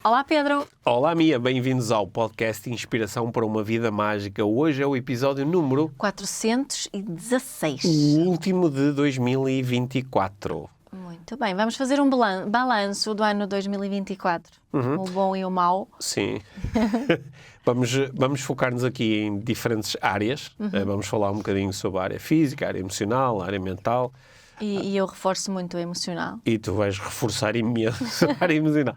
Olá, Pedro. Olá, Mia. Bem-vindos ao podcast Inspiração para uma Vida Mágica. Hoje é o episódio número 416. o último de 2024. Muito bem. Vamos fazer um balanço do ano 2024. O bom e o mau. Sim. Vamos focar-nos aqui em diferentes áreas. Vamos falar um bocadinho sobre a área física, a área emocional, a área mental. E eu reforço muito o emocional. E tu vais reforçar imenso a área emocional.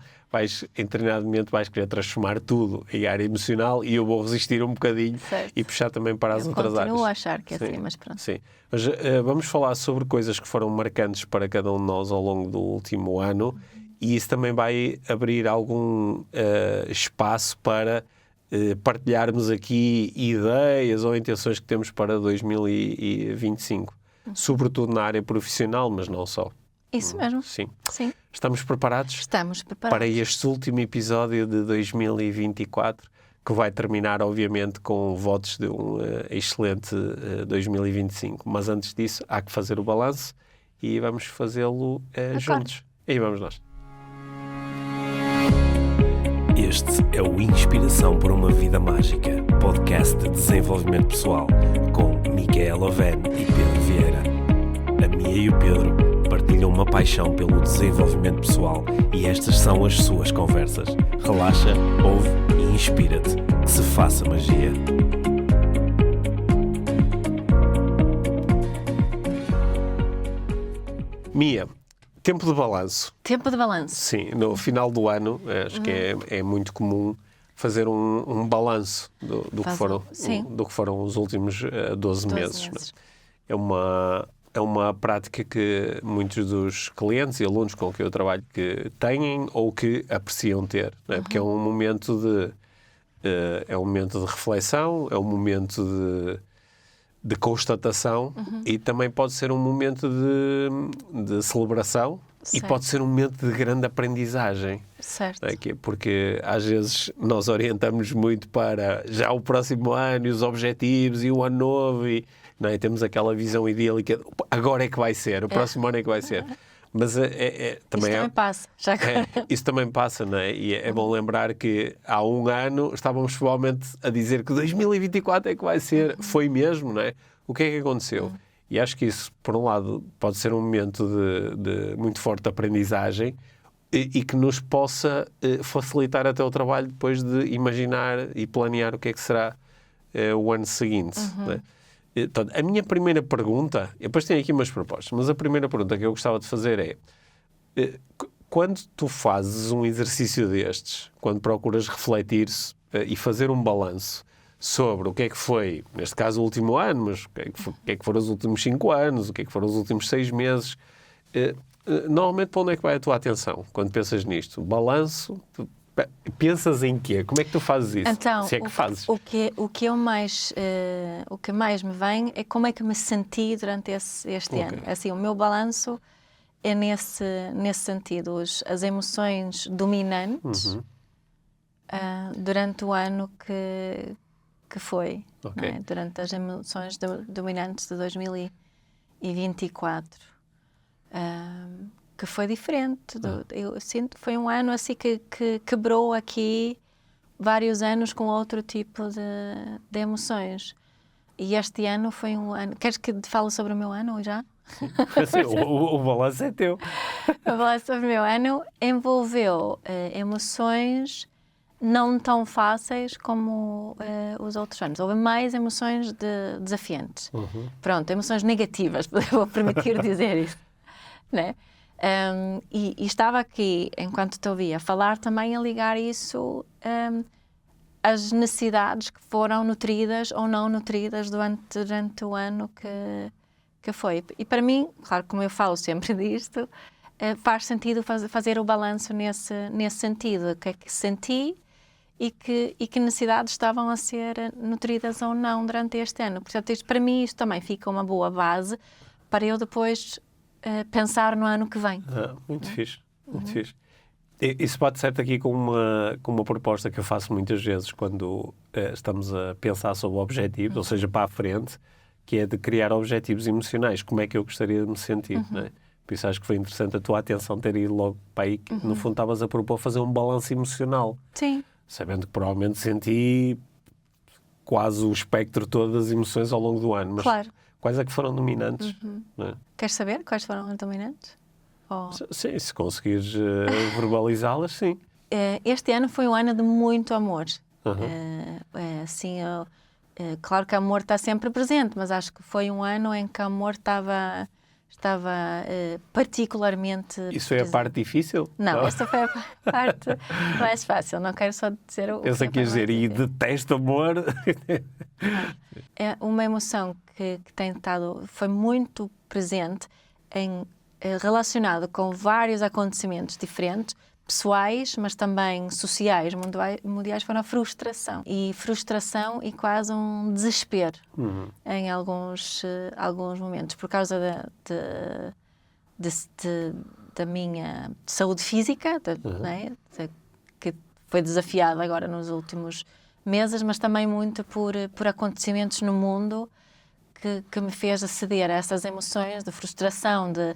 Em determinado momento vais querer transformar tudo em área emocional e eu vou resistir um bocadinho, certo, e puxar também para as outras áreas. Continuo a achar que é assim, mas pronto. Sim. Mas vamos falar sobre coisas que foram marcantes para cada um de nós ao longo do último ano e isso também vai abrir algum espaço para partilharmos aqui ideias ou intenções que temos para 2025. Sobretudo na área profissional, mas não só. Isso mesmo. Sim. Sim. Estamos preparados? Estamos preparados. Para este último episódio de 2024, que vai terminar, obviamente, com votos de um excelente 2025. Mas antes disso, há que fazer o balanço e vamos fazê-lo juntos. E vamos nós. Este é o Inspiração para uma Vida Mágica, podcast de desenvolvimento pessoal, com Micaela Oven e Pedro Vieira. A Mia e o Pedro partilham uma paixão pelo desenvolvimento pessoal e estas são as suas conversas. Relaxa, ouve e inspira-te. Que se faça magia. Mia, tempo de balanço. Tempo de balanço. Sim, no final do ano, acho que é muito comum fazer um balanço do que foram os últimos 12 meses. É uma prática que muitos dos clientes e alunos com quem eu trabalho que têm ou que apreciam ter, não é? Porque é um momento de reflexão, é um momento de constatação e também pode ser um momento de celebração. Certo. E pode ser um momento de grande aprendizagem. Certo. É? Porque às vezes nós orientamos muito para já o próximo ano e os objetivos e o ano novo e não é? Temos aquela visão idílica, agora é que vai ser, o próximo ano é que vai ser. Mas também passa. Isso também passa, não é? E é bom lembrar que há um ano estávamos provavelmente a dizer que 2024 é que vai ser, foi mesmo, não é? O que é que aconteceu? E acho que isso, por um lado, pode ser um momento de muito forte aprendizagem e que nos possa facilitar até o trabalho depois de imaginar e planear o que é que será o ano seguinte. Né? Então, a minha primeira pergunta, depois tenho aqui umas propostas, mas a primeira pergunta que eu gostava de fazer é, quando tu fazes um exercício destes, quando procuras refletir-se e fazer um balanço sobre o que é que foi, neste caso, o último ano, mas o que é que foram os últimos 5 anos, o que é que foram os últimos 6 meses. Normalmente, para onde é que vai a tua atenção quando pensas nisto? Balanço? Pensas em quê? Como é que tu fazes isso? Então, se é que fazes. O que mais me vem é como é que me senti durante este ano. Assim, o meu balanço é nesse sentido. As emoções dominantes durante o ano que foi, não é? Durante as emoções dominantes de 2024, que foi diferente. Eu sinto que foi um ano assim que quebrou aqui vários anos com outro tipo de emoções. E este ano foi um ano... Queres que te fale sobre o meu ano já? Sim, o balanço é teu. O balanço sobre o meu ano envolveu emoções não tão fáceis como os outros anos. Houve mais emoções desafiantes. Pronto, emoções negativas, vou permitir dizer isso. Né? E estava aqui, enquanto te ouvia falar, também a ligar isso às necessidades que foram nutridas ou não nutridas durante o ano que foi. E para mim, claro, como eu falo sempre disto, faz sentido fazer o balanço nesse sentido. O que é que senti e que necessidades estavam a ser nutridas ou não durante este ano. Portanto, para mim, isto também fica uma boa base para eu depois pensar no ano que vem. Muito fixe, muito fixe. Isso pode ser aqui com uma proposta que eu faço muitas vezes quando estamos a pensar sobre objetivos, ou seja, para a frente, que é de criar objetivos emocionais. Como é que eu gostaria de me sentir, não é? Por isso acho que foi interessante a tua atenção ter ido logo para aí, que no fundo estavas a propor fazer um balanço emocional. Sim. Sabendo que provavelmente senti quase o espectro todo das emoções ao longo do ano. Mas Claro. quais é que foram dominantes? Não é? Queres saber quais foram os dominantes? Ou... Sim, se conseguires verbalizá-las, sim. Este ano foi um ano de muito amor. Uhum. Claro que o amor está sempre presente, mas acho que foi um ano em que o amor estava particularmente Isso é a parte difícil? Não, esta foi a parte mais fácil. Não quero só dizer o Eu sei que ias dizer, e detesto amor. É uma emoção que tem estado, foi muito presente, relacionado com vários acontecimentos diferentes, pessoais, mas também sociais, mundiais, foram a frustração. E frustração e quase um desespero em alguns momentos, por causa da minha saúde física, né, que foi desafiada agora nos últimos meses, mas também muito por acontecimentos no mundo que me fez aceder a essas emoções de frustração, de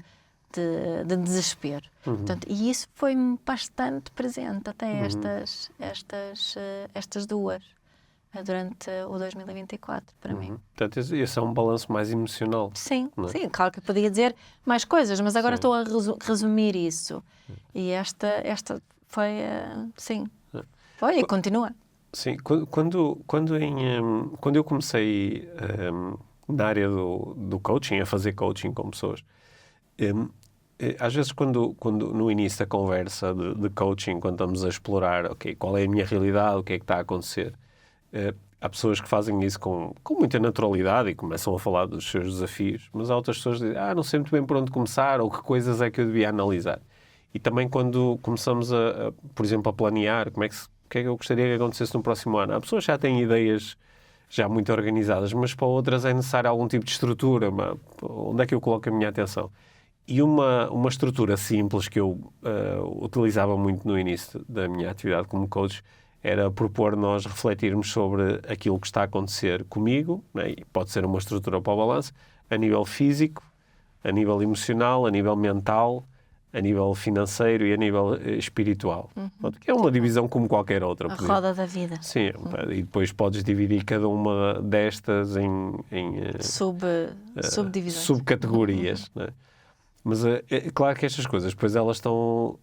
desespero. Portanto, e isso foi bastante presente até estas duas durante o 2024 para mim. Portanto, esse é um balanço mais emocional. Sim, não é? sim, claro que eu podia dizer mais coisas, mas agora Sim. estou a resumir isso. E esta foi, sim, foi e continua. Sim, quando eu comecei na área do coaching, a fazer coaching com pessoas, às vezes quando no início da conversa de coaching, quando estamos a explorar, ok, qual é a minha realidade, o que é que está a acontecer, há pessoas que fazem isso com muita naturalidade e começam a falar dos seus desafios, mas há outras pessoas que dizem, não sei muito bem por onde começar ou que coisas é que eu devia analisar. E também quando começamos por exemplo, a planear, o que é que eu gostaria que acontecesse no próximo ano. Há pessoas que já têm ideias já muito organizadas, mas para outras é necessário algum tipo de estrutura. Onde é que eu coloco a minha atenção? E uma estrutura simples que eu utilizava muito no início da minha atividade como coach era propor nós refletirmos sobre aquilo que está a acontecer comigo, né? E pode ser uma estrutura para o balanço, a nível físico, a nível emocional, a nível mental, a nível financeiro e a nível espiritual. Que é uma divisão como qualquer outra. A roda da vida. Sim, e depois podes dividir cada uma destas em subdivisões. Subcategorias. Né? Mas é claro que estas coisas, depois elas estão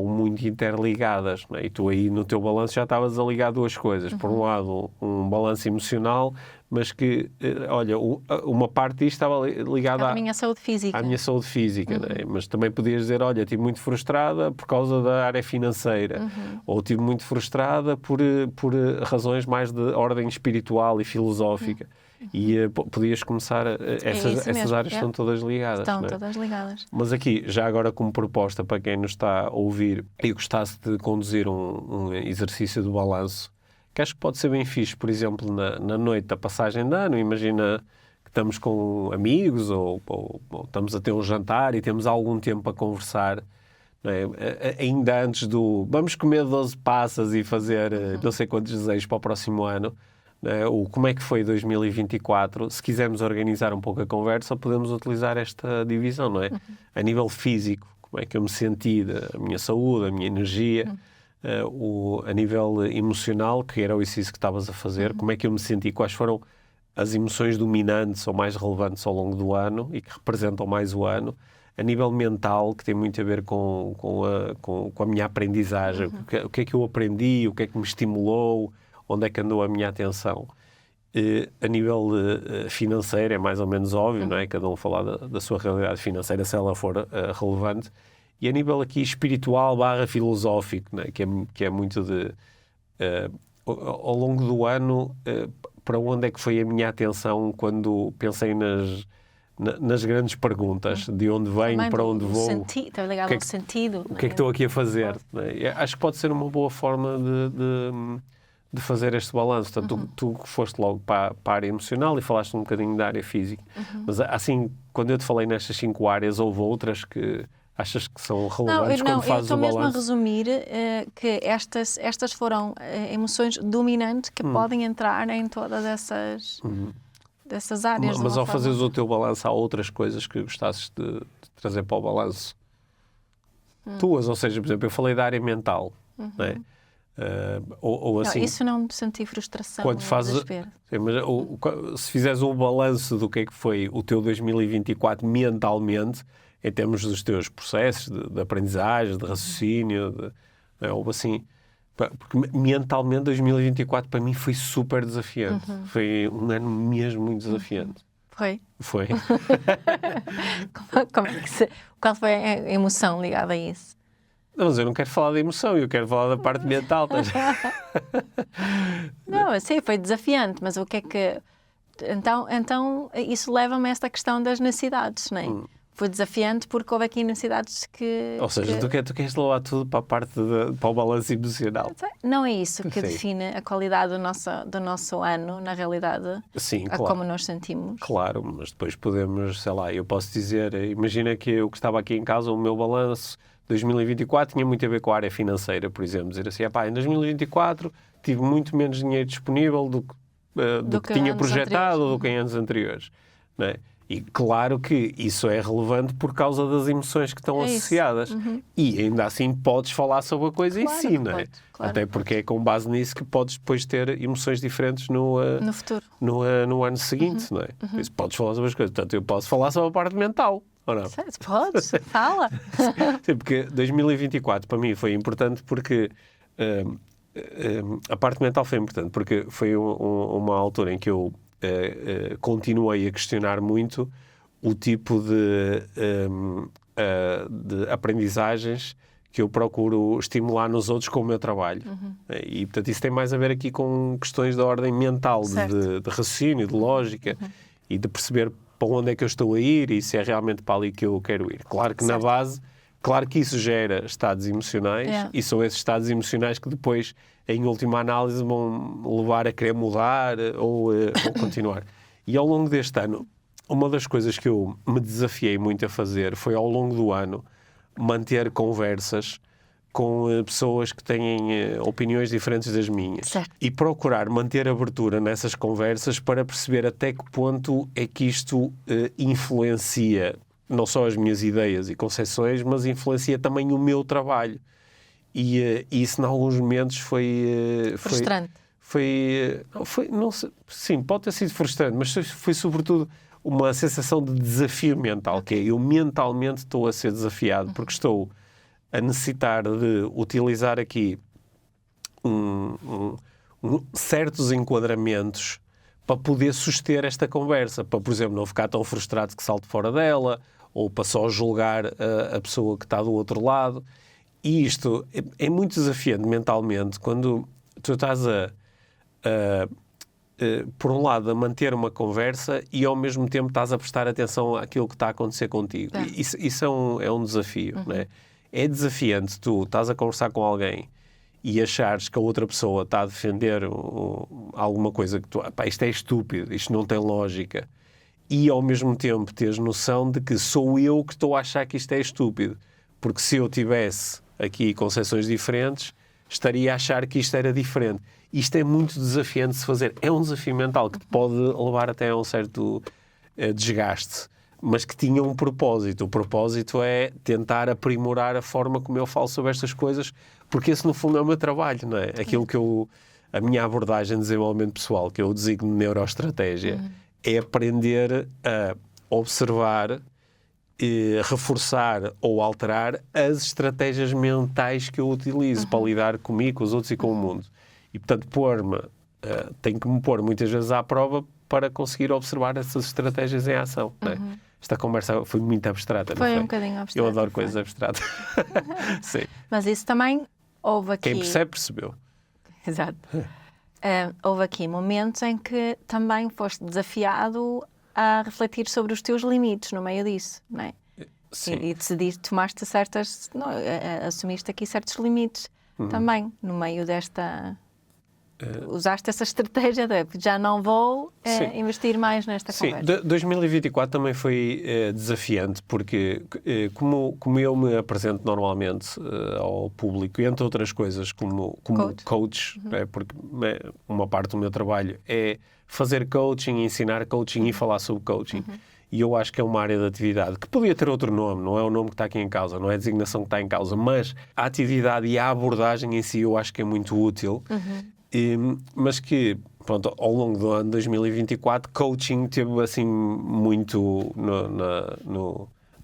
muito interligadas. Né? E tu aí no teu balanço já estavas a ligar duas coisas. Por um lado, um balanço emocional, mas que, olha, uma parte disto estava ligada à minha saúde física. À minha saúde física, né? Mas também podias dizer, olha, estive muito frustrada por causa da área financeira, ou estive muito frustrada por razões mais de ordem espiritual e filosófica. E podias começar, essas áreas estão todas ligadas. Estão todas ligadas. Mas aqui, já agora como proposta para quem nos está a ouvir e gostasse de conduzir um exercício de balanço, que acho que pode ser bem fixe, por exemplo, na noite da passagem de ano, imagina que estamos com amigos ou estamos a ter um jantar e temos algum tempo a conversar, não é? Ainda antes do vamos comer 12 passas e fazer não sei quantos desejos para o próximo ano, não é? Como é que foi 2024, se quisermos organizar um pouco a conversa, podemos utilizar esta divisão, não é? A nível físico, como é que eu me senti, a minha saúde, a minha energia... a nível emocional, que era isso que estavas a fazer, como é que eu me senti, quais foram as emoções dominantes ou mais relevantes ao longo do ano e que representam mais o ano, a nível mental, que tem muito a ver com a minha aprendizagem, o que é que eu aprendi, o que é que me estimulou, onde é que andou a minha atenção. A nível financeiro é mais ou menos óbvio, não é? Cada um falar da sua realidade financeira, se ela for relevante. E a nível aqui espiritual / filosófico, né? que é muito de... ao longo do ano, para onde é que foi a minha atenção quando pensei nas grandes perguntas? De onde venho, também para onde vou? Está ligado ao sentido. O que é que estou aqui a fazer? Né? Acho que pode ser uma boa forma de fazer este balanço. Portanto, tu foste logo para a área emocional e falaste um bocadinho da área física. Mas assim, quando eu te falei nestas 5 áreas, houve outras que... Achas que são relevantes quando fazes o balanço? Eu estou mesmo a resumir que estas foram emoções dominantes que podem entrar em todas essas dessas áreas. Mas ao forma. fazeres o teu balanço, há outras coisas que gostasses de trazer para o balanço? Tuas, ou seja, por exemplo, eu falei da área mental, não é? Ou assim, Não, isso não me senti frustração. quando fazes, se fizeres um balanço do que é que foi o teu 2024 mentalmente, em termos dos teus processos de aprendizagem, de raciocínio, ou assim, porque mentalmente 2024 para mim foi super desafiante. Foi um ano mesmo muito desafiante. Foi? Foi. Qual foi a emoção ligada a isso? Não, mas eu não quero falar da emoção, eu quero falar da parte mental. Não, eu sei, foi desafiante, mas o que é que... Então isso leva-me a esta questão das necessidades, não é? Foi desafiante porque houve aqui necessidades que... Ou seja, tu queres levar tudo para a parte para o balanço emocional. Não é isso que Sim. define a qualidade do nosso ano, na realidade, Sim, a claro. como nos sentimos. Claro, mas depois podemos, sei lá, eu posso dizer, imagina que eu que estava aqui em casa, o meu balanço 2024 tinha muito a ver com a área financeira, por exemplo, dizer assim, em 2024 tive muito menos dinheiro disponível do que tinha projetado ou do que em anos anteriores, não é? E claro que isso é relevante por causa das emoções que estão associadas. E ainda assim podes falar sobre a coisa em si, não é? Até porque é com base nisso que podes depois ter emoções diferentes no futuro. No ano seguinte, não é? Isso podes falar sobre as coisas. Portanto, eu posso falar sobre a parte mental, ou não? Podes, fala. Sim, porque 2024 para mim foi importante porque a parte mental foi importante, porque foi uma altura em que eu continuei a questionar muito o tipo de aprendizagens que eu procuro estimular nos outros com o meu trabalho. E, portanto, isso tem mais a ver aqui com questões da ordem mental, de raciocínio, de lógica, e de perceber para onde é que eu estou a ir e se é realmente para ali que eu quero ir. Claro que na base, claro que isso gera estados emocionais, e são esses estados emocionais que depois, em última análise, vão levar a querer mudar ou continuar. E ao longo deste ano, uma das coisas que eu me desafiei muito a fazer foi, ao longo do ano, manter conversas com pessoas que têm opiniões diferentes das minhas. Certo. E procurar manter abertura nessas conversas para perceber até que ponto é que isto influencia não só as minhas ideias e concepções, mas influencia também o meu trabalho. E isso, em alguns momentos, foi Frustrante. Não sei, sim, pode ter sido frustrante, mas foi sobretudo uma sensação de desafio mental, que é eu mentalmente estou a ser desafiado, porque estou a necessitar de utilizar aqui certos enquadramentos para poder suster esta conversa, para, por exemplo, não ficar tão frustrado que salte fora dela, ou para só julgar a pessoa que está do outro lado. E isto é muito desafiante mentalmente quando tu estás por um lado, a manter uma conversa e ao mesmo tempo estás a prestar atenção àquilo que está a acontecer contigo. Isso é um desafio, não é? É desafiante tu estás a conversar com alguém e achares que a outra pessoa está a defender alguma coisa que isto é estúpido, isto não tem lógica, e ao mesmo tempo teres noção de que sou eu que estou a achar que isto é estúpido, porque se eu tivesse aqui concepções diferentes, estaria a achar que isto era diferente. Isto é muito desafiante de se fazer. É um desafio mental que te pode levar até a um certo desgaste, mas que tinha um propósito. O propósito é tentar aprimorar a forma como eu falo sobre estas coisas, porque esse, no fundo, é o meu trabalho, não é? Aquilo que a minha abordagem de desenvolvimento pessoal, que eu designo de neuroestratégia, é aprender a observar, reforçar ou alterar as estratégias mentais que eu utilizo para lidar comigo, com os outros e com o mundo. E, portanto, tenho que me pôr muitas vezes à prova para conseguir observar essas estratégias em ação. Não é? Esta conversa foi muito abstrata, não foi? Foi um bocadinho abstrata. Eu adoro coisas abstratas. Sim. Mas isso também houve aqui... Quem percebe, percebeu. Exato. Houve aqui momentos em que também foste desafiado a refletir sobre os teus limites no meio disso, não é? Sim. E decidiste, tomaste assumiste aqui certos limites também no meio usaste essa estratégia de já não vou investir mais nesta conversa. Sim, 2024 também foi desafiante, porque como eu me apresento normalmente ao público, e entre outras coisas como coach, porque uma parte do meu trabalho é fazer coaching, ensinar coaching e falar sobre coaching. E eu acho que é uma área de atividade que podia ter outro nome, não é o nome que está aqui em causa, não é a designação que está em causa, mas a atividade e a abordagem em si eu acho que é muito útil. Mas que, pronto, ao longo do ano 2024, coaching teve assim muito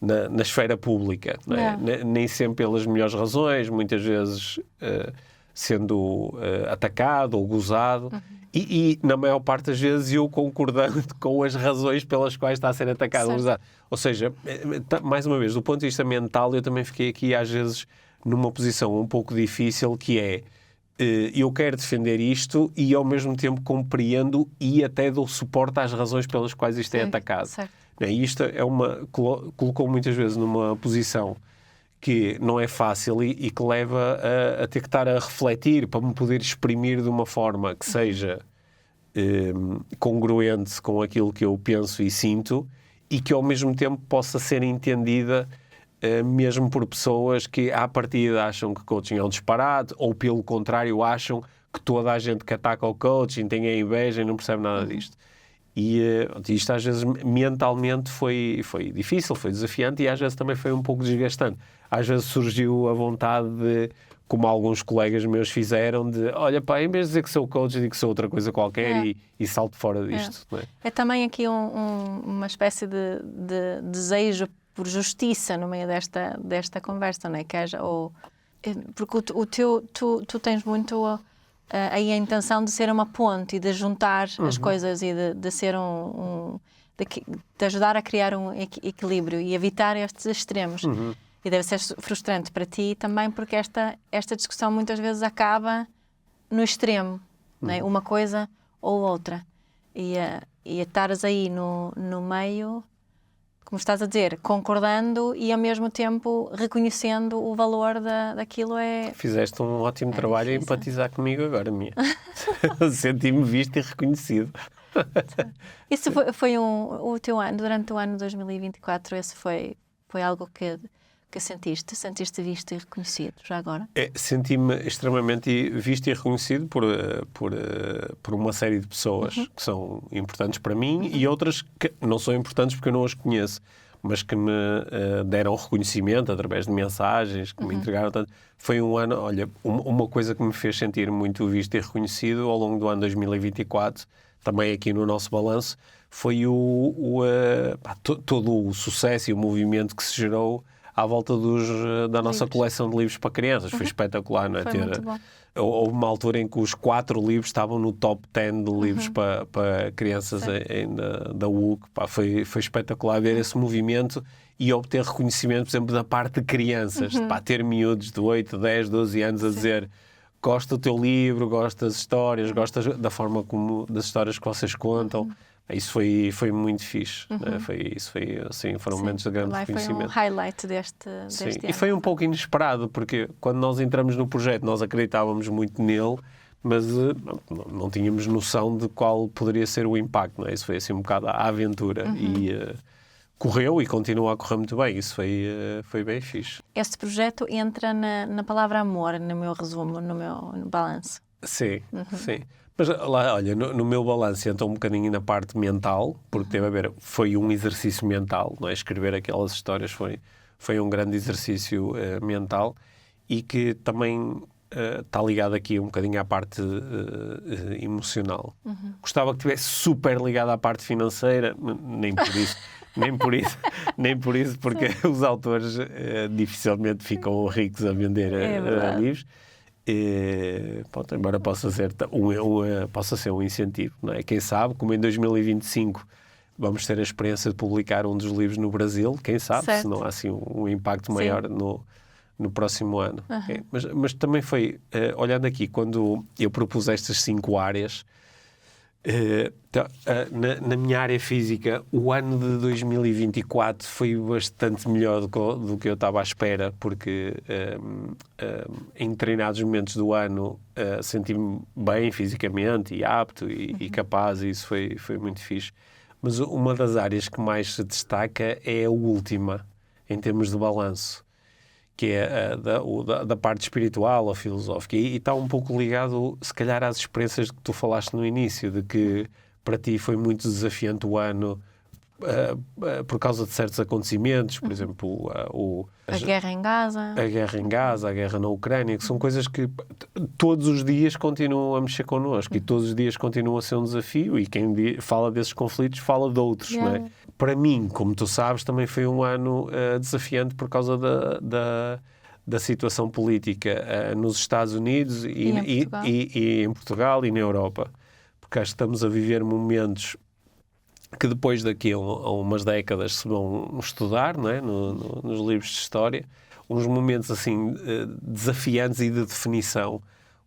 na esfera pública, não é? Nem sempre pelas melhores razões, muitas vezes sendo atacado ou gozado. E na maior parte das vezes eu concordando com as razões pelas quais está a ser atacado ou gozado. Ou seja, mais uma vez, do ponto de vista mental, eu também fiquei aqui às vezes numa posição um pouco difícil, que é eu quero defender isto e ao mesmo tempo compreendo e até dou suporte às razões pelas quais isto é atacado. E isto colocou muitas vezes numa posição que não é fácil e que leva a ter que estar a refletir para me poder exprimir de uma forma que seja congruente com aquilo que eu penso e sinto e que ao mesmo tempo possa ser entendida mesmo por pessoas que à partida acham que coaching é um disparate ou pelo contrário acham que toda a gente que ataca o coaching tem a inveja e não percebe nada disto. E isto às vezes mentalmente foi difícil, foi desafiante e às vezes também foi um pouco desgastante. Às vezes surgiu a vontade de, como alguns colegas meus fizeram, de olha pá, em vez de dizer que sou coach, digo que sou outra coisa qualquer e salto fora disto. Não é? É também aqui uma espécie de desejo por justiça no meio desta conversa, não é? Porque tu tens muito aí a intenção de ser uma ponte e de juntar as coisas e de ser de ajudar a criar um equilíbrio e evitar estes extremos. E deve ser frustrante para ti também, porque esta discussão muitas vezes acaba no extremo, não é? Uma coisa ou outra. E estares aí no meio, como estás a dizer, concordando e ao mesmo tempo reconhecendo o valor daquilo é... Fizeste um ótimo trabalho a empatizar comigo agora, Mia. Senti-me visto e reconhecido. Isso foi o teu ano, durante o ano de 2024, esse foi algo que sentiste visto e reconhecido, já agora? Senti-me extremamente visto e reconhecido por uma série de pessoas que são importantes para mim e outras que não são importantes porque eu não as conheço, mas que me deram reconhecimento através de mensagens, que me entregaram. Tanto. Foi um ano, olha, uma coisa que me fez sentir muito visto e reconhecido ao longo do ano 2024, também aqui no nosso balanço, foi todo o sucesso e o movimento que se gerou à volta da nossa coleção de livros para crianças. Foi espetacular, não é? Foi muito bom. Houve uma altura em que os 4 livros estavam no top 10 de livros para crianças da UC. Foi espetacular ver esse movimento e obter reconhecimento, por exemplo, da parte de crianças. Ter miúdos de 8, 10, 12 anos a dizer gosto do teu livro, gosto das histórias, gosto da forma das histórias que vocês contam. Isso foi muito fixe. Foram momentos de grande reconhecimento. Foi um highlight deste ano. E foi um pouco inesperado, porque quando nós entramos no projeto, nós acreditávamos muito nele, mas não tínhamos noção de qual poderia ser o impacto. Não é? Isso foi assim um bocado a aventura. E correu e continua a correr muito bem. Isso foi bem fixe. Este projeto entra na palavra amor, no meu resumo, no meu balanço. Sim, sim. Mas lá, olha, no meu balanço entra um bocadinho na parte mental, porque teve a ver, foi um exercício mental, não é? Escrever aquelas histórias foi um grande exercício mental e que também está ligado aqui um bocadinho à parte emocional. Gostava que estivesse super ligado à parte financeira, nem por isso, porque os autores dificilmente ficam ricos a vender livros. Embora possa ser um incentivo, não é? Quem sabe, como em 2025 vamos ter a experiência de publicar um dos livros no Brasil, quem sabe, se não há assim um impacto maior no próximo ano. Okay? Mas também foi, olhando aqui, quando eu propus estas 5 áreas, Na minha área física, o ano de 2024 foi bastante melhor do que eu estava à espera, porque em determinados momentos do ano senti-me bem fisicamente e apto e capaz, e isso foi muito fixe. Mas uma das áreas que mais se destaca é a última, em termos de balanço, que é da parte espiritual ou filosófica. E está um pouco ligado, se calhar, às experiências que tu falaste no início, de que para ti foi muito desafiante o ano por causa de certos acontecimentos, por exemplo, a guerra em Gaza. A guerra em Gaza, a guerra na Ucrânia, que são coisas que todos os dias continuam a mexer connosco e todos os dias continuam a ser um desafio, e quem fala desses conflitos fala de outros, não é? Para mim, como tu sabes, também foi um ano desafiante por causa da situação política nos Estados Unidos e em Portugal e na Europa. Porque acho que estamos a viver momentos que depois daqui a umas décadas se vão estudar, não é? Nos livros de história, uns momentos assim desafiantes e de definição,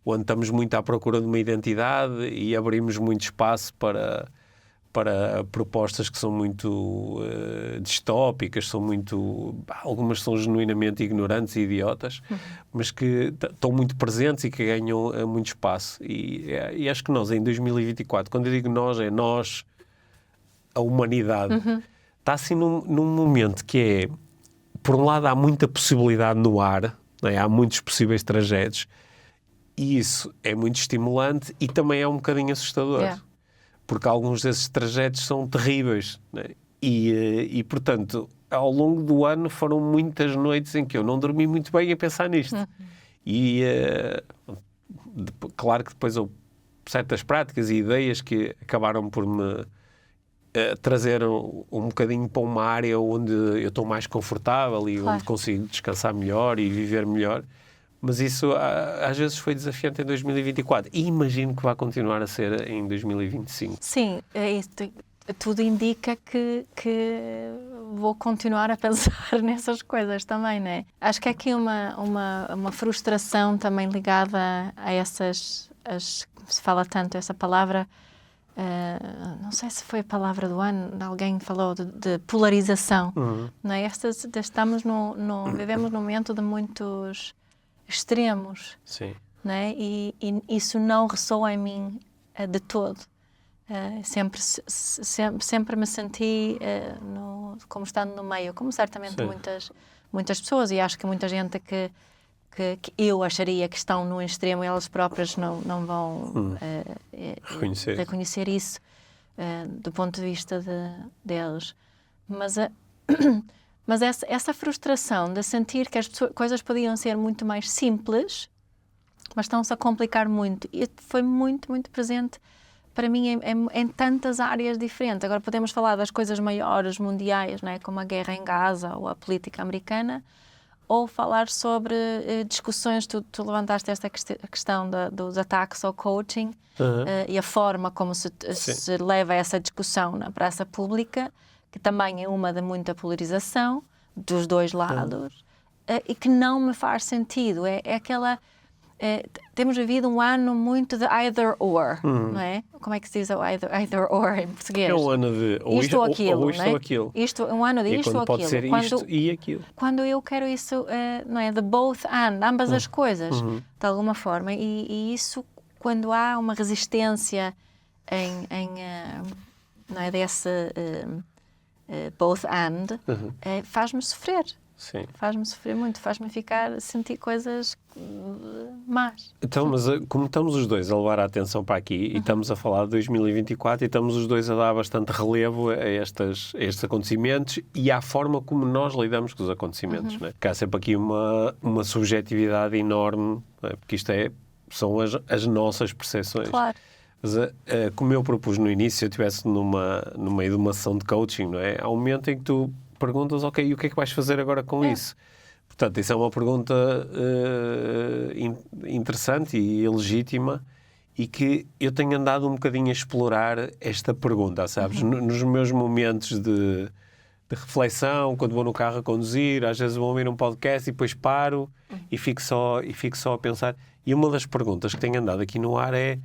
onde estamos muito à procura de uma identidade e abrimos muito espaço para propostas que são muito distópicas, algumas são genuinamente ignorantes e idiotas, mas que estão muito presentes e que ganham muito espaço. E acho que nós, em 2024, quando eu digo nós, é nós, a humanidade, está assim num momento que é, por um lado, há muita possibilidade no ar, não é? Há muitos possíveis trajetos, e isso é muito estimulante e também é um bocadinho assustador, porque alguns desses trajetos são terríveis, não é? E, portanto, ao longo do ano foram muitas noites em que eu não dormi muito bem a pensar nisto. E claro que depois houve certas práticas e ideias que acabaram por me trazer um bocadinho para uma área onde eu estou mais confortável e onde consigo descansar melhor e viver melhor. Mas isso às vezes foi desafiante em 2024 e imagino que vai continuar a ser em 2025. Sim, tudo indica que vou continuar a pensar nessas coisas também, não é? Acho que é aqui uma frustração também ligada a essas... se fala tanto essa palavra... não sei se foi a palavra do ano, alguém falou de polarização, não é? Vivemos num momento de muitos extremos, sim, não é? E isso não ressoa em mim de todo. Sempre me senti como estando no meio, como certamente muitas pessoas, e acho que muita gente que eu acharia que estão no extremo, elas próprias não vão reconhecer isso do ponto de vista deles. Mas essa frustração de sentir que as coisas podiam ser muito mais simples, mas estão-se a complicar muito, e foi muito, muito presente para mim em tantas áreas diferentes. Agora podemos falar das coisas maiores, mundiais, não é? Como a guerra em Gaza ou a política americana, ou falar sobre discussões, tu levantaste esta questão dos ataques ao coaching e a forma como se leva essa discussão na praça pública, que também é uma de muita polarização dos dois lados, e que não me faz sentido. É aquela... temos vivido um ano muito de either or, não é? Como é que se diz either or em português? É um ano de isto ou aquilo, ou isto ou aquilo. Um ano de isto ou aquilo. Pode ser isto e aquilo. Quando eu quero isso, não é? De both and, ambas as coisas, de alguma forma. E isso, quando há uma resistência não é? Desse both and, faz-me sofrer. Sim. Faz-me sofrer muito, faz-me sentir coisas más. Então, mas como estamos os dois a levar a atenção para aqui e estamos a falar de 2024 e estamos os dois a dar bastante relevo a estes acontecimentos e à forma como nós lidamos com os acontecimentos, não é? Porque há sempre aqui uma subjetividade enorme, não é? Porque isto são as nossas percepções. Claro. Mas, como eu propus no início, se eu estivesse no meio de uma sessão de coaching, não é? Há um momento em que tu perguntas, ok, e o que é que vais fazer agora com isso? Portanto, isso é uma pergunta interessante e legítima e que eu tenho andado um bocadinho a explorar esta pergunta, sabes? Nos meus momentos de reflexão, quando vou no carro a conduzir, às vezes vou ouvir um podcast e depois paro e fico só a pensar. E uma das perguntas que tenho andado aqui no ar é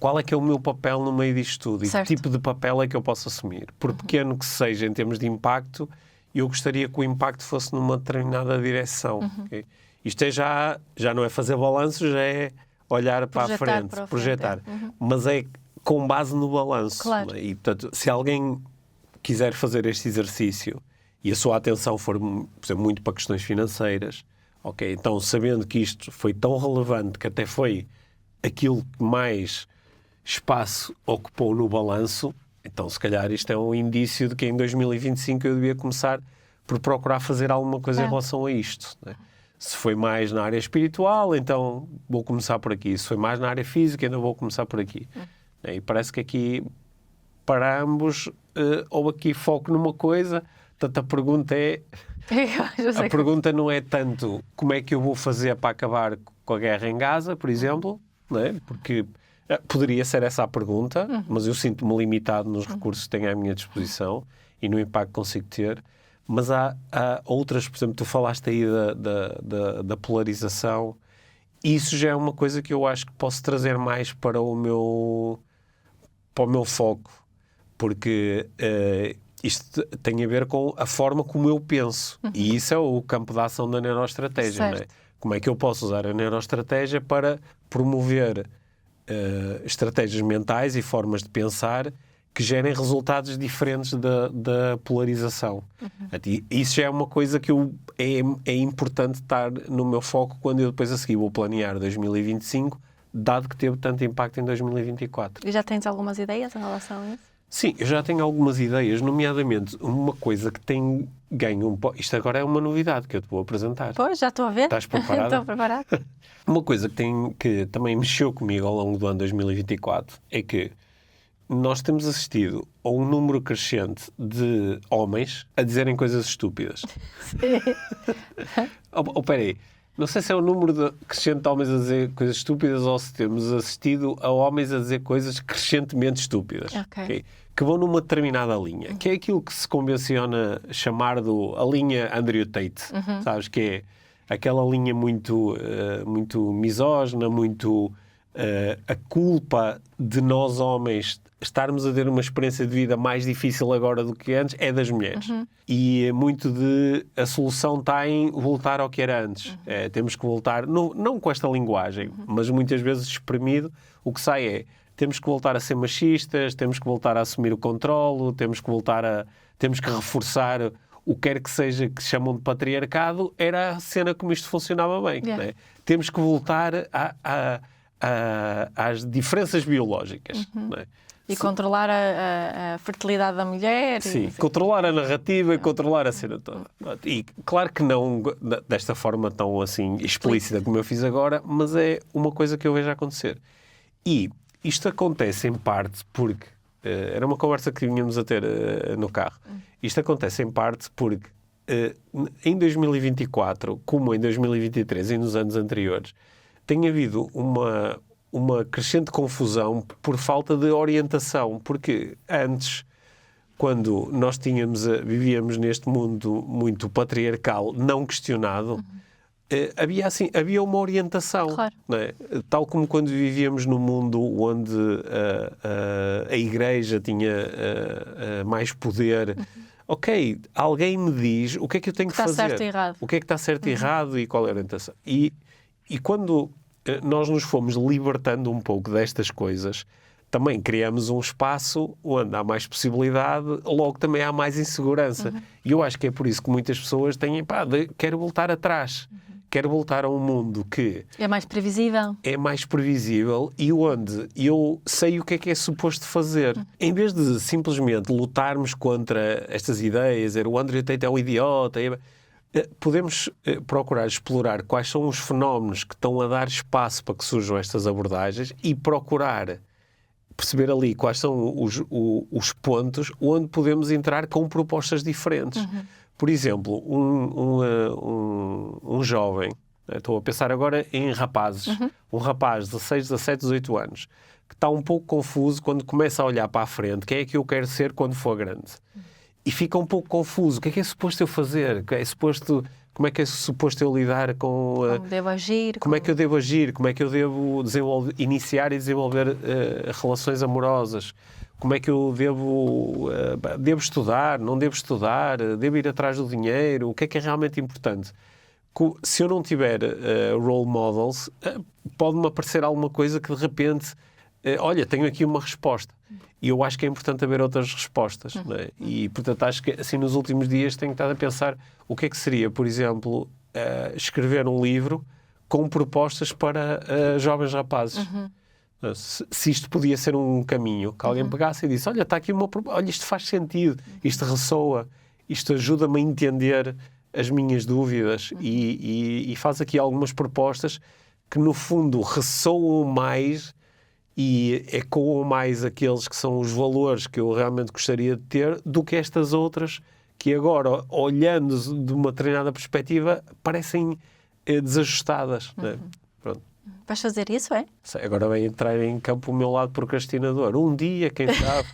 qual é que é o meu papel no meio disto tudo e que Certo. tipo de papel é que eu posso assumir. Por pequeno que seja em termos de impacto, eu gostaria que o impacto fosse numa determinada direção. Ok? Isto já não é fazer balanço, já é olhar para a Projetar frente, para a frente, projetar. Mas é com base no balanço. Claro. Não é? E, portanto, se alguém quiser fazer este exercício e a sua atenção for, por exemplo, muito para questões financeiras, ok, então sabendo que isto foi tão relevante que até foi aquilo que mais espaço ocupou no balanço, então se calhar isto é um indício de que em 2025 eu devia começar por procurar fazer alguma coisa em relação a isto. Né? Se foi mais na área espiritual, então vou começar por aqui. Se foi mais na área física, então vou começar por aqui. E parece que aqui, para ambos, houve aqui foco numa coisa. Portanto, a pergunta é... A pergunta não é tanto como é que eu vou fazer para acabar com a guerra em Gaza, por exemplo, não é? Porque poderia ser essa a pergunta, mas eu sinto-me limitado nos recursos que tenho à minha disposição e no impacto que consigo ter. Mas há outras, por exemplo, tu falaste aí da polarização. Isso já é uma coisa que eu acho que posso trazer mais para o meu foco, porque isto tem a ver com a forma como eu penso. E isso é o campo de ação da neuroestratégia. Não é? Como é que eu posso usar a neuroestratégia para promover estratégias mentais e formas de pensar que gerem resultados diferentes da polarização. Isso já é uma coisa que é importante estar no meu foco quando eu depois a seguir vou planear 2025, dado que teve tanto impacto em 2024. E já tens algumas ideias em relação a isso? Sim, eu já tenho algumas ideias, nomeadamente uma coisa que tem ganho um pouco... Isto agora é uma novidade que eu te vou apresentar. Pois, já estou a ver. Estás preparada? Estou preparada. Uma coisa que também mexeu comigo ao longo do ano 2024 é que nós temos assistido a um número crescente de homens a dizerem coisas estúpidas. Espera aí. Não sei se é o número crescente de homens a dizer coisas estúpidas ou se temos assistido a homens a dizer coisas crescentemente estúpidas. Okay? Que vão numa determinada linha. Que é aquilo que se convenciona chamar a linha Andrew Tate. Sabes? Que é aquela linha muito misógina, muito... a culpa de nós homens estarmos a ter uma experiência de vida mais difícil agora do que antes é das mulheres. E muito a solução está em voltar ao que era antes. Temos que voltar, não com esta linguagem, mas muitas vezes exprimido, o que sai é, temos que voltar a ser machistas, temos que voltar a assumir o controlo, temos que reforçar o que quer que seja que chamam de patriarcado, era a cena como isto funcionava bem. Né? Temos que voltar às diferenças biológicas. Não é? E controlar a fertilidade da mulher. Sim, controlar a narrativa e controlar a cena toda. E claro que não desta forma tão assim explícita como eu fiz agora, mas é uma coisa que eu vejo acontecer. E isto acontece em parte porque... era uma conversa que vínhamos a ter no carro. Isto acontece em parte porque em 2024, como em 2023 e nos anos anteriores, tem havido uma crescente confusão por falta de orientação, porque antes, quando nós vivíamos neste mundo muito patriarcal, não questionado, havia uma orientação. Claro. Não é? Tal como quando vivíamos num mundo onde a Igreja tinha mais poder. Ok, alguém me diz o que é que eu tenho que fazer. Está certo e errado. O que é que está certo e errado e qual é a orientação. E quando nós nos fomos libertando um pouco destas coisas, também criamos um espaço onde há mais possibilidade, logo também há mais insegurança. E eu acho que é por isso que muitas pessoas têm, quero voltar atrás. Quero voltar a um mundo que... É mais previsível. É mais previsível e onde eu sei o que é suposto fazer. Em vez de simplesmente lutarmos contra estas ideias, o Andrew Tate é um idiota... podemos procurar explorar quais são os fenómenos que estão a dar espaço para que surjam estas abordagens e procurar perceber ali quais são os pontos onde podemos entrar com propostas diferentes. Por exemplo, um jovem, estou a pensar agora em rapazes, um rapaz de 16, 17, 18 anos, que está um pouco confuso quando começa a olhar para a frente, quem é que eu quero ser quando for grande? e fica um pouco confuso. O que é suposto eu fazer? Como é que é suposto eu lidar com... Como devo agir? Como é que eu devo agir? Como é que eu devo iniciar e desenvolver relações amorosas? Como é que eu devo estudar? Não devo estudar? Devo ir atrás do dinheiro? O que é realmente importante? Se eu não tiver role models, pode-me aparecer alguma coisa que de repente, olha, tenho aqui uma resposta. E eu acho que é importante haver outras respostas. Não é? E, portanto, acho que assim nos últimos dias tenho estado a pensar o que é que seria, por exemplo, escrever um livro com propostas para jovens rapazes. Se isto podia ser um caminho, que alguém pegasse e disse, olha, está aqui olha, isto faz sentido, isto ressoa, isto ajuda-me a entender as minhas dúvidas e faz aqui algumas propostas que, no fundo, ressoam mais e ecoam mais aqueles que são os valores que eu realmente gostaria de ter do que estas outras que agora, olhando de uma determinada perspectiva, parecem desajustadas. Né? Pronto. Vais fazer isso, é? Agora vai entrar em campo o meu lado procrastinador. Um dia, quem sabe?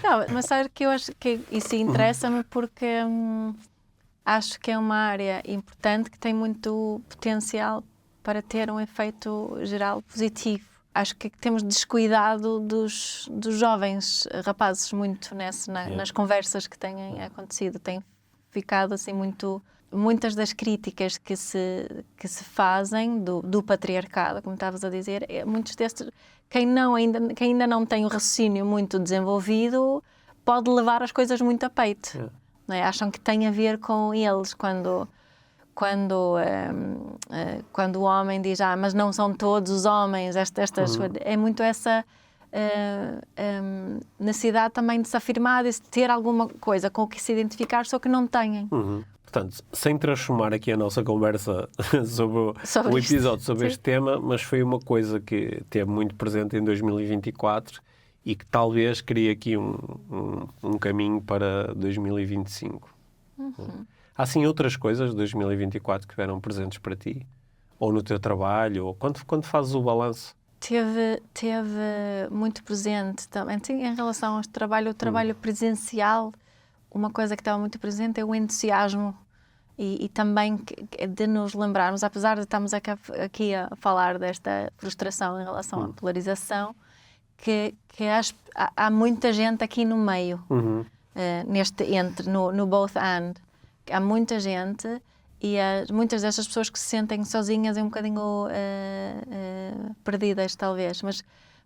Não, mas sabe que eu acho que isso interessa-me porque acho que é uma área importante que tem muito potencial para ter um efeito geral positivo. Acho que temos descuidado dos jovens rapazes muito nas conversas que têm acontecido. Tem ficado assim muitas das críticas que se fazem do patriarcado, como estavas a dizer, muitos destes, quem ainda não tem o raciocínio muito desenvolvido, pode levar as coisas muito a peito. Não é? Acham que tem a ver com eles quando o homem diz, mas não são todos os homens, é muito essa necessidade também de se afirmar, de ter alguma coisa com o que se identificar, só que não têm. Portanto, sem transformar aqui a nossa conversa sobre o episódio sobre este tema, mas foi uma coisa que teve muito presente em 2024 e que talvez crie aqui um caminho para 2025. Há sim outras coisas de 2024 que vieram presentes para ti? Ou no teu trabalho? Ou quando fazes o balanço? Teve muito presente também. Em relação ao trabalho, o trabalho presencial, uma coisa que estava muito presente é o entusiasmo e também de nos lembrarmos, apesar de estarmos aqui a falar desta frustração em relação à polarização, que há muita gente aqui no meio, no both and. Há muita gente e muitas destas pessoas que se sentem sozinhas e um bocadinho perdidas, talvez.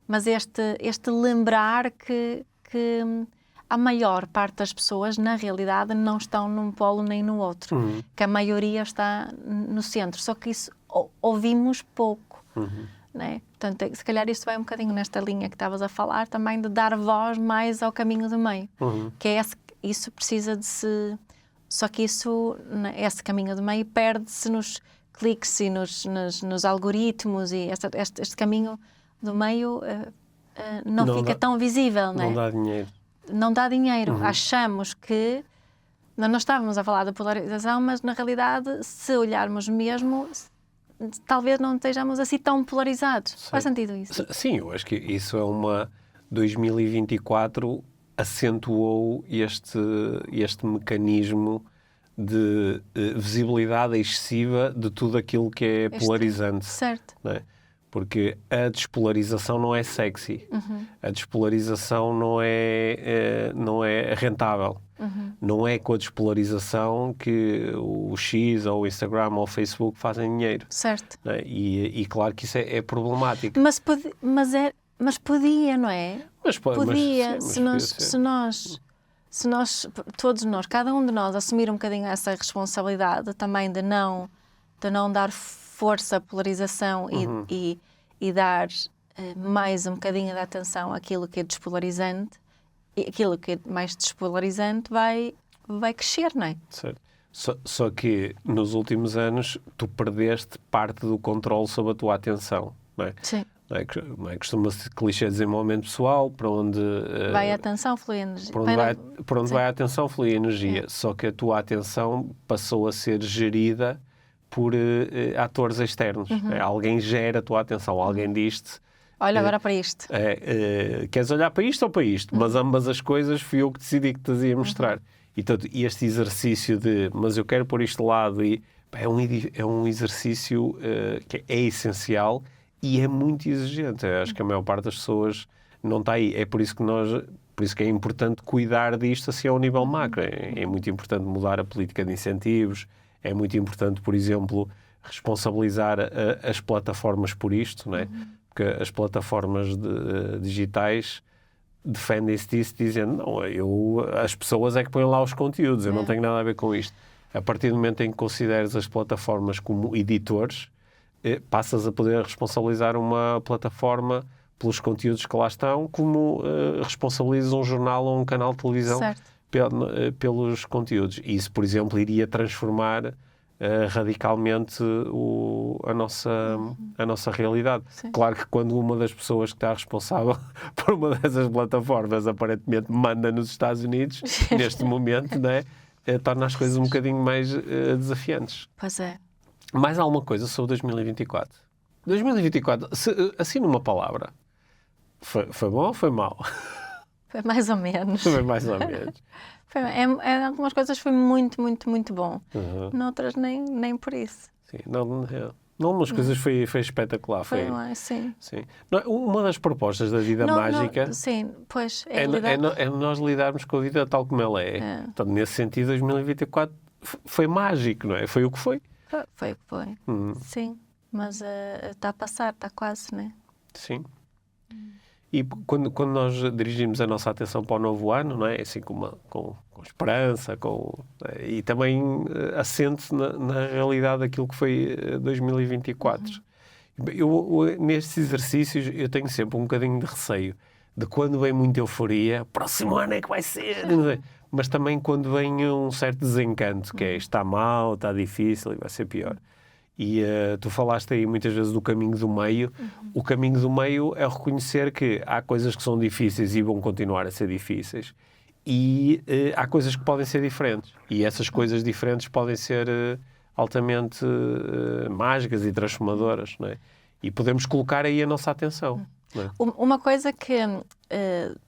Mas este lembrar que a maior parte das pessoas, na realidade, não estão num polo nem no outro. Que a maioria está no centro. Só que isso ouvimos pouco. Né? Portanto, se calhar isto vai um bocadinho nesta linha que estavas a falar, também de dar voz mais ao caminho do meio. Que é isso precisa de se... Só que esse caminho do meio perde-se nos cliques e nos algoritmos e este caminho do meio não fica tão visível. Não dá dinheiro. Não dá dinheiro. Achamos que... Nós estávamos a falar da polarização, mas na realidade, se olharmos mesmo, talvez não estejamos assim tão polarizados. Sim. Faz sentido isso? Sim, eu acho que isso é uma... 2024... acentuou este mecanismo de visibilidade excessiva de tudo aquilo que é polarizante. Certo. Não é? Porque a despolarização não é sexy. A despolarização não é rentável. Não é com a despolarização que o X ou o Instagram ou o Facebook fazem dinheiro. Certo. Não é? E claro que isso é problemático. Mas podia, não é? Podia, se nós, todos nós, cada um de nós assumir um bocadinho essa responsabilidade também de não dar força à polarização e dar mais um bocadinho de atenção àquilo que é despolarizante, e aquilo que é mais despolarizante vai crescer, não é? Certo. Só que nos últimos anos tu perdeste parte do controle sobre a tua atenção, não é? Sim. Não é? Costuma-se clichê desenvolvimento pessoal, para onde... vai a atenção, flui a energia. Para onde vai a atenção, flui a energia. Só que a tua atenção passou a ser gerida por atores externos. Alguém gera a tua atenção. Alguém diz-te Olha agora para isto. Queres olhar para isto ou para isto? Mas ambas as coisas fui eu que decidi que te ia mostrar. E portanto, este exercício de, mas eu quero pôr isto de lado, é um exercício que é essencial e é muito exigente. Eu acho que a maior parte das pessoas não está aí. É por isso que é importante cuidar disto assim ao nível macro. É muito importante mudar a política de incentivos, é muito importante, por exemplo, responsabilizar as plataformas por isto, não é? Porque as plataformas digitais defendem-se disso, dizendo, não, as pessoas é que põem lá os conteúdos, eu não tenho nada a ver com isto. A partir do momento em que consideres as plataformas como editores, passas a poder responsabilizar uma plataforma pelos conteúdos que lá estão, como responsabilizas um jornal ou um canal de televisão pelos conteúdos. E isso, por exemplo, iria transformar radicalmente a nossa realidade. Sim. Claro que quando uma das pessoas que está responsável por uma dessas plataformas aparentemente manda nos Estados Unidos, neste momento, não é? Torna as coisas um bocadinho mais desafiantes. Pois é. Mais alguma coisa sobre 2024? 2024, assim numa palavra, foi bom ou foi mau? Foi mais ou menos. Foi mais ou menos. Algumas coisas foi muito, muito, muito bom. Noutras nem por isso. Sim, algumas coisas foi espetacular. Sim. Não, uma das propostas da vida mágica sim, pois, é nós lidarmos com a vida tal como ela é. Portanto, nesse sentido, 2024 foi mágico, não é? Foi o que foi. Foi o que foi. Sim, mas está a passar, está quase, não é? Sim. E quando nós dirigimos a nossa atenção para o novo ano, não é? Assim com esperança, e também assente na realidade daquilo que foi 2024. Nestes exercícios eu tenho sempre um bocadinho de receio de quando vem muita euforia, próximo ano é que vai ser, não é? Mas também quando vem um certo desencanto, que está mal, está difícil e vai ser pior. E tu falaste aí muitas vezes do caminho do meio. O caminho do meio é reconhecer que há coisas que são difíceis e vão continuar a ser difíceis. E há coisas que podem ser diferentes. E essas coisas diferentes podem ser altamente mágicas e transformadoras, não é? E podemos colocar aí a nossa atenção. Não é? Uma coisa que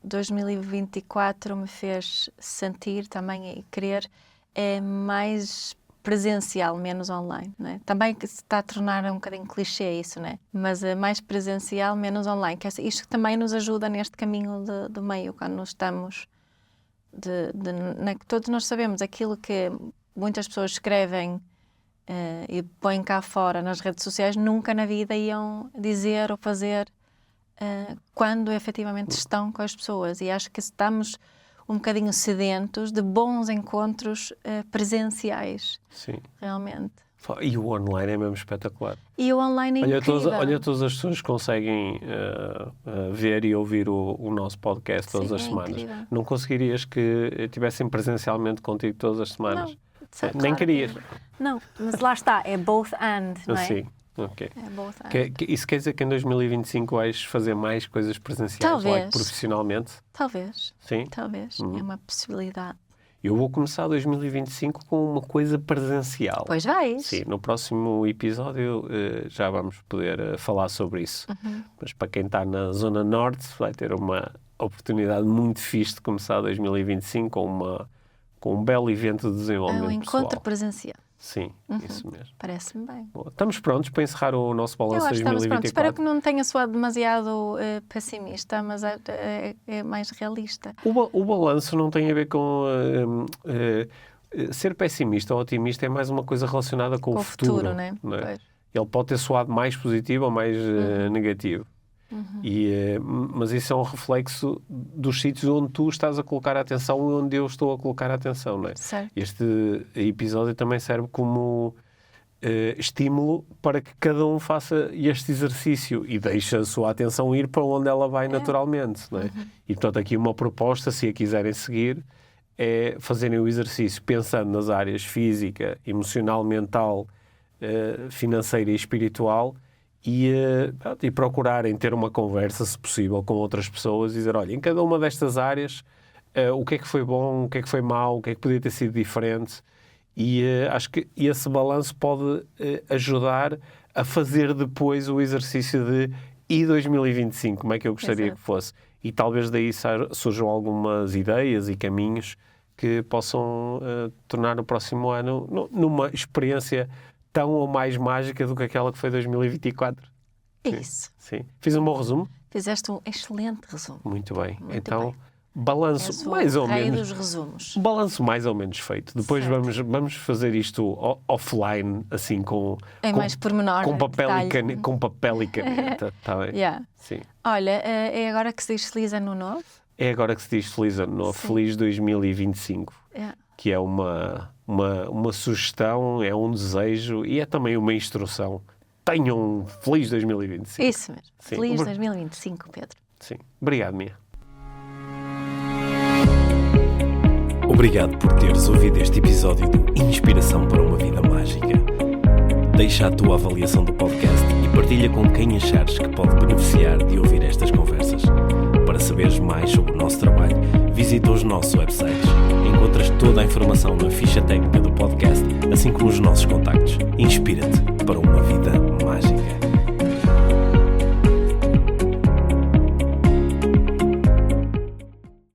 2024 me fez sentir também e querer é mais presencial, menos online, não é? Também que se está a tornar um bocadinho clichê isso, não é? Mas mais presencial, menos online. Que isto também nos ajuda neste caminho do meio, quando nós estamos... todos nós sabemos aquilo que muitas pessoas escrevem e põem cá fora nas redes sociais, nunca na vida iam dizer ou fazer quando efetivamente estão com as pessoas. E acho que estamos um bocadinho sedentos de bons encontros presenciais. Sim. Realmente. E o online é mesmo espetacular. E o online é incrível. Olha, todas as pessoas conseguem ver e ouvir o nosso podcast todas as semanas. Incrível. Não conseguirias que estivessem presencialmente contigo todas as semanas? Não, nem querias? Não, mas lá está, é both and, não é? Sim. Ok. É both and. Isso quer dizer que em 2025 vais fazer mais coisas presenciais, Talvez. profissionalmente? Talvez. Sim? Talvez. É uma possibilidade. Eu vou começar 2025 com uma coisa presencial. Pois vais. Sim, no próximo episódio já vamos poder falar sobre isso. Mas para quem está na Zona Norte vai ter uma oportunidade muito fixe de começar 2025 com um belo evento de desenvolvimento um pessoal. encontro presencial. Sim, isso mesmo. Parece-me bem. Boa. Estamos prontos para encerrar o nosso balanço Eu acho que estamos 2024? prontos. Espero que não tenha soado demasiado pessimista, mas é mais realista. O balanço não tem a ver com... ser pessimista ou otimista é mais uma coisa relacionada com o futuro. Não é? Pois. Ele pode ter soado mais positivo ou mais negativo. Mas isso é um reflexo dos sítios onde tu estás a colocar a atenção e onde eu estou a colocar a atenção, não é? Certo. Este episódio também serve como estímulo para que cada um faça este exercício e deixe a sua atenção ir para onde ela vai naturalmente, não é? E portanto aqui uma proposta, se a quiserem seguir, é fazerem o exercício pensando nas áreas física, emocional, mental, financeira e espiritual e procurarem ter uma conversa, se possível, com outras pessoas e dizer, olha, em cada uma destas áreas, o que é que foi bom, o que é que foi mau, o que é que podia ter sido diferente. E acho que esse balanço pode ajudar a fazer depois o exercício de E 2025, como é que eu gostaria Exato. que fosse? E talvez daí surjam algumas ideias e caminhos que possam tornar o próximo ano numa experiência tão ou mais mágica do que aquela que foi 2024. Isso. Sim. Fiz um bom resumo? Fizeste um excelente resumo. Muito bem. Muito Então, bem. balanço És o mais ou rei menos. dos resumos. Balanço mais ou menos feito. Depois Certo. vamos fazer isto offline, assim, com Mais pormenor. com papel detalhe. e caneta. Com papel e caneta, tá bem? Yeah. Sim. Olha, é agora que se diz Feliz Ano Novo? É agora que se diz Feliz Ano Novo, Sim. Feliz 2025, Yeah. que é uma sugestão, é um desejo e é também uma instrução. Tenham um Feliz 2025. Isso mesmo. Sim. Feliz 2025, Pedro. Sim. Obrigado, Mia. Obrigado por teres ouvido este episódio do Inspiração para uma Vida Mágica. Deixa a tua avaliação do podcast e partilha com quem achares que pode beneficiar de ouvir estas conversas. Para saberes mais sobre o nosso trabalho, visita os nossos websites. Encontras toda a informação na ficha técnica do podcast, assim como os nossos contactos. Inspira-te.